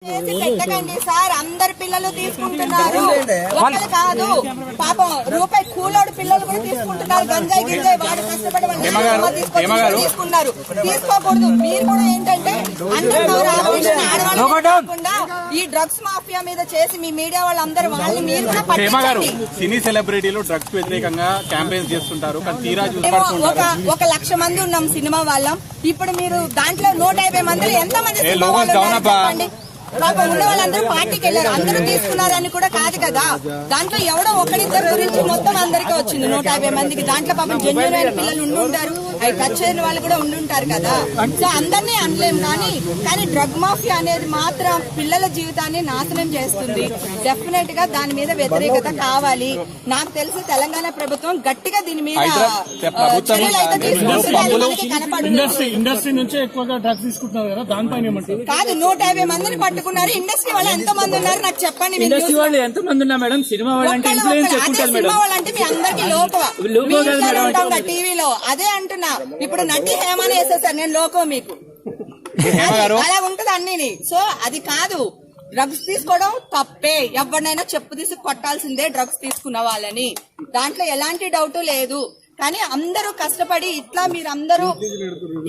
పెట్టకండి సార్, అందరు పిల్లలు తీసుకుంటున్నారు, ఒక్కరు కాదు. పాపం రూపాయి కూలోడు పిల్లలు కూడా తీసుకుంటున్నారు. గంజాయి గింజాయి వాడు కష్టపడి తీసుకున్నారు. తీసుకోకూడదు. మీరు కూడా ఏంటంటే ఆడవాళ్ళకుండా ఈ డ్రగ్స్ మాఫియా మీద చేసి మీ మీడియా వాళ్ళందరూ వాళ్ళని మీరు కూడా పట్టించండి. సినీ సెలబ్రిటీలు డ్రగ్స్ వ్యతిరేకంగా క్యాంపెయిన్స్ చేస్తుంటారు. 1,00,000 మంది ఉన్నాం సినిమా వాళ్ళం. ఇప్పుడు మీరు దాంట్లో 150 మందిలో ఎంత మంది చెప్పండి. పాపం ఉన్న వాళ్ళందరూ పార్టీకి వెళ్ళారు, అందరూ తీసుకున్నారని కూడా కాదు కదా. దాంట్లో ఎవడో ఒకరిద్దరు గురించి మొత్తం అందరికీ వచ్చింది 150 మందికి. దాంట్లో పాపం జెన్యూన్ అయిన పిల్లలు ఉండుంటారు, అవి టచ్ అయిన వాళ్ళు కూడా ఉండుంటారు కదా. సో అందరినీ అనలేం. కానీ డ్రగ్ మాఫియా అనేది మాత్రం పిల్లల జీవితాన్ని నాశనం చేస్తుంది. డెఫినెట్ గా దాని మీద వ్యతిరేకత కావాలి. నాకు తెలిసి తెలంగాణ ప్రభుత్వం గట్టిగా దీని మీద చర్యలు అయితే తీసుకుంటుంది. ఇండస్ట్రీ నుంచే ఎక్కువగా డ్రగ్స్ తీసుకుంటున్నారు కదా, దానిపైన కాదు 150 మందిని పట్టుకున్నారు. ఇండస్ట్రీ వాళ్ళు ఎంత మంది ఉన్నారు నాకు చెప్పండి. ఇండస్ట్రీ వాళ్ళు ఎంత మంది ఉన్నారు మేడం? సినిమా వాళ్ళంటే ఇన్ఫ్లుయెన్స్ ఎక్కువ ఉంటుంది మేడం. సినిమా వాళ్ళంటే మీ అందరికి లోకం టీవీలో అదే అంటున్నా. ఇప్పుడు నటి హేమని వేసేసారు, నేను లోకం మీకు అలా ఉంటది అన్ని. సో అది కాదు, డ్రగ్స్ తీసుకోవడం తప్పే. ఎవరినైనా చెప్పు తీసి కొట్టాల్సిందే డ్రగ్స్ తీసుకున్న వాళ్ళని, దాంట్లో ఎలాంటి డౌట్ లేదు. కానీ అందరూ కష్టపడి ఇట్లా మీరందరూ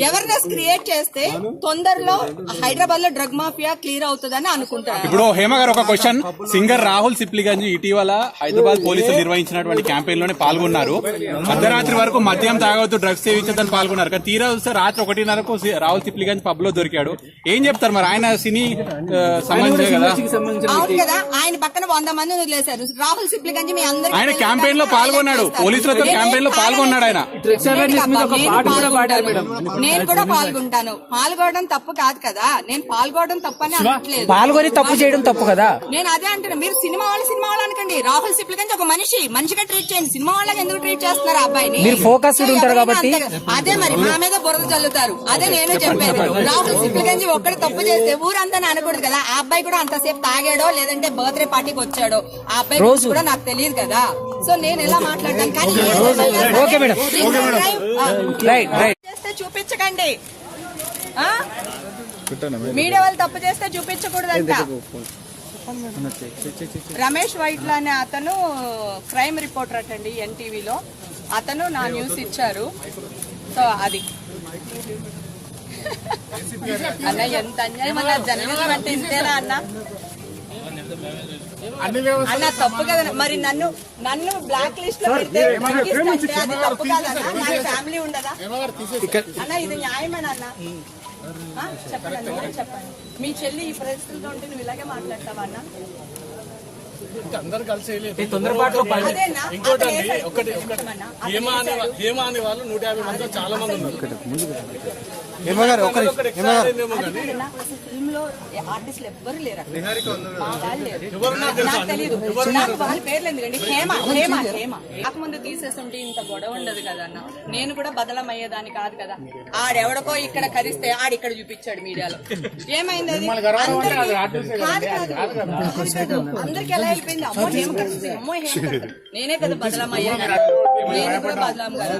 అవేర్నెస్ క్రియేట్ చేస్తే తొందరలో హైదరాబాద్ లో డ్రగ్ మాఫియా క్లియర్ అవుతుందని అనుకుంటారు. ఇప్పుడు హేమ గారు ఒక క్వశ్చన్, సింగర్ రాహుల్ సిప్లిగంజ్ ఇటీవల హైదరాబాద్ పోలీసులు నిర్వహించినటువంటి క్యాంపెయిన్ లోనే పాల్గొన్నారు. అర్ధరాత్రి వరకు మద్యం తాగవద్దు, డ్రగ్స్ సేవించదని పాల్గొన్నారు. కానీ తీరా చూస్తే రాత్రి 1:30కు రాహుల్ సిప్లిగంజ్ పబ్ లో దొరికాడు. ఏం చెప్తారు మరి? ఆయన సినీ సంబంధించి కదా, అవును కదా. ఆయన పక్కన 100 మంది వదిలేశారు. రాహుల్ సిప్లిగంజ్ మీ అందరికీ ఆయన క్యాంపెయిన్ లో పాల్గొన్నాడు, పోలీసులతో క్యాంపెయిన్ లో పాల్గొన్నాడు. ఆయన నేను కూడా పాల్గొంటాను. పాల్గొనడం తప్పు కాదు కదా. నేను పాల్గొనడం తప్పని అనట్లేదు, పాల్గొని తప్పు చేయడం తప్పు కదా. నేను అదే అంటున్నా. మీరు సినిమా వాళ్ళు అనుకోండి. రాహుల్ సిప్లిగంజ్ ఒక మనిషిగా ట్రీట్ చేయండి. సినిమా వాళ్ళకి ఎందుకు ట్రీట్ చేస్తున్నారు అబ్బాయిని? మీరు ఫోకస్డ్ ఉంటారు కాబట్టి అదే మరి మా మీద బురద చల్లుతారు. అదే నేను చెప్పేది. రాహుల్ సిప్లిగంజ్ ఒక్కడు తప్పు చేస్తే ఊరంతా అనకూడదు కదా. ఆ అబ్బాయి కూడా అంతసేపు తాగాడో లేదంటే బర్త్డే పార్టీకి వచ్చాడో ఆ అబ్బాయి కూడా నాకు తెలియదు కదా. సో నేను ఎలా మాట్లాడతాను? కానీ చేస్తే చూపించకండి. మీడియా వాళ్ళు తప్పు చేస్తే చూపించకూడదంట. రమేష్ వైట్లా అనే అతను క్రైమ్ రిపోర్టర్ అటండి ఎన్టీవీలో. అతను నా న్యూస్ ఇచ్చారు. సో అది అన్న ఎంత అన్యాయం అన్న. జర్నలిజం అంటే ఇంతేనా అన్న? అన్న తప్పు కదా మరి. నన్ను బ్లాక్ లిస్ట్ లో పెడితే అది తప్పు కాదన్నా? నాకు ఫ్యామిలీ ఉండదా అన్న? ఇది న్యాయమేనా అన్న? చెప్పండి చెప్పండి. మీ చెల్లి ఈ పరిస్థితుల్లో ఉంటే నువ్వు ఇలాగే మాట్లాడతావా అన్న? అందరు కలిసి ఇంకోటి హేమ అనే వాళ్ళు 150 మంది చాలా మంది ఉన్నారు. ఫిల్మ్ లో ఆర్టిస్టులు ఎవ్వరు లేరు, నాకు తెలీదు. నాకు వాళ్ళ పేర్లు ఎందుకండి? హేమ నాకు ముందు తీసేస్తుంటే ఇంత గొడవ ఉండదు కదన్న. నేను కూడా బదలమయ్యేదాన్ని కాదు కదా. ఆడెవడకో ఇక్కడ కరిస్తే ఆడిక్కడ చూపించాడు మీడియాలో. ఏమైంది అది? అందరికి ఎలా అయిపోయింది? అమ్మో హేమ కలిసి, అమ్మో హేమ నేనే కదా బదలమయ్యా. నేను కూడా బదలాం కదా.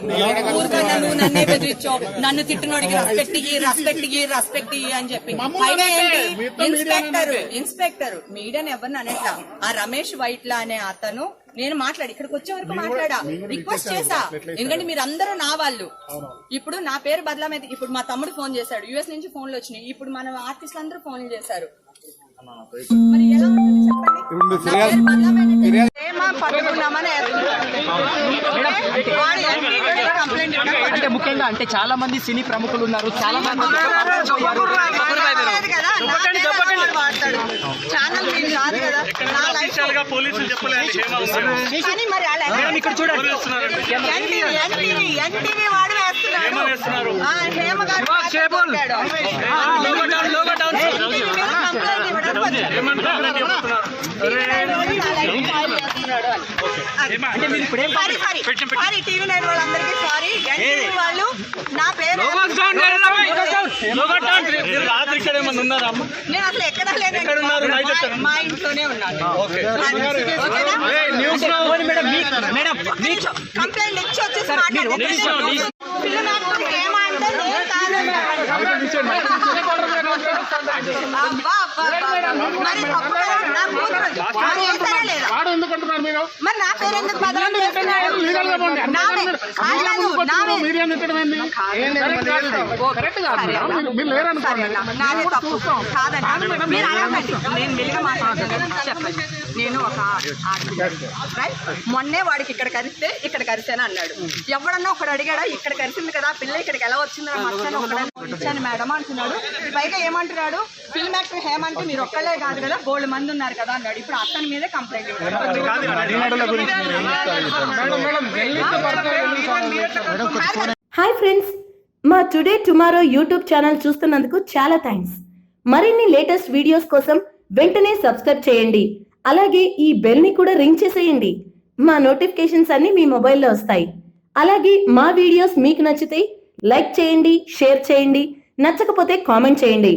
ఊరికన్నా నువ్వు నన్నే బెదిరించావు, నన్ను తిట్టినోడికి రెస్పెక్ట్ అని చెప్పి. పైగా ఏంటి ఇన్స్పెక్టర్ మీడియాని ఎవరిని అనట్లా. ఆ రమేష్ వైట్లా అనే అతను నేను ఇక్కడికి వచ్చే వరకు మాట్లాడా, రిక్వెస్ట్ చేసా. ఎందుకంటే మీరు అందరూ నా వాళ్ళు. ఇప్పుడు నా పేరు బదలామైతే ఇప్పుడు మా తమ్ముడు ఫోన్ చేశాడు, యుఎస్ నుంచి ఫోన్లు వచ్చినాయి. ఇప్పుడు మన ఆర్టిస్టులు అందరూ ఫోన్లు చేశారు. మరి ఎలా ఉంటుంది చెప్పండి? అంటే ముఖ్యంగా అంటే చాలా మంది సినీ ప్రముఖులు ఉన్నారు, చాలా మంది పోలీసులు చెప్పలేదు. ఇక్కడ చూడండి ఎన్టీవీ వాడు వేస్తున్నారు. హేమ గారు టీవీ 9 వాళ్ళందరికీ సారీ. ఎన్టీవీ వాళ్ళు నా పేరు నేను అసలు ఎక్కడ లేను, మా ఇంట్లోనే ఉన్నాను. కంప్లైంట్ ఇచ్చి వచ్చేసి పిల్లలు ఏమంటే నేను కాదు. మరి తప్పు కదా? నా కూతురు మరి చేశారా లేదా? మరి నా పేరు ఎందుకు బదనాం చేస్తున్నారు? నాదే తప్పు కాదండి. మీరు అడగండి, నేను మెల్లిగా మాట్లాడుతున్నాను. చెప్పండి. నేను ఒక రైట్, మొన్నే వాడికి ఇక్కడ కరిస్తే ఇక్కడ కరిసాను అన్నాడు. ఎవడన్నా ఒకడు అడిగాడా ఇక్కడ కరిసింది కదా పిల్ల ఇక్కడికి ఎలా వచ్చింది మచ్చని ఒకడన్నా ఇచ్చాను మేడం అంటున్నాడు. పైగా ఏమంటున్నాడు, ఫిల్మ్ యాక్టర్ హేమంత్ మీరు ఒక్కళ్ళే కాదు కదా బోల్డ్ మంది ఉన్నారు కదా అన్నాడు. ఇప్పుడు అతని మీదే కంప్లైంట్ హాయ్ ఫ్రెండ్స్, మా టుడే టుమారో యూట్యూబ్ ఛానల్ చూస్తున్నందుకు చాలా థ్యాంక్స్. మరిన్ని లేటెస్ట్ వీడియోస్ కోసం వెంటనే సబ్స్క్రైబ్ చేయండి. అలాగే ఈ బెల్ ని కూడా రింగ్ చేసేయండి. మా నోటిఫికేషన్స్ అన్ని మీ మొబైల్లో వస్తాయి. అలాగే మా వీడియోస్ మీకు నచ్చితే లైక్ చేయండి, షేర్ చేయండి, నచ్చకపోతే కామెంట్ చేయండి.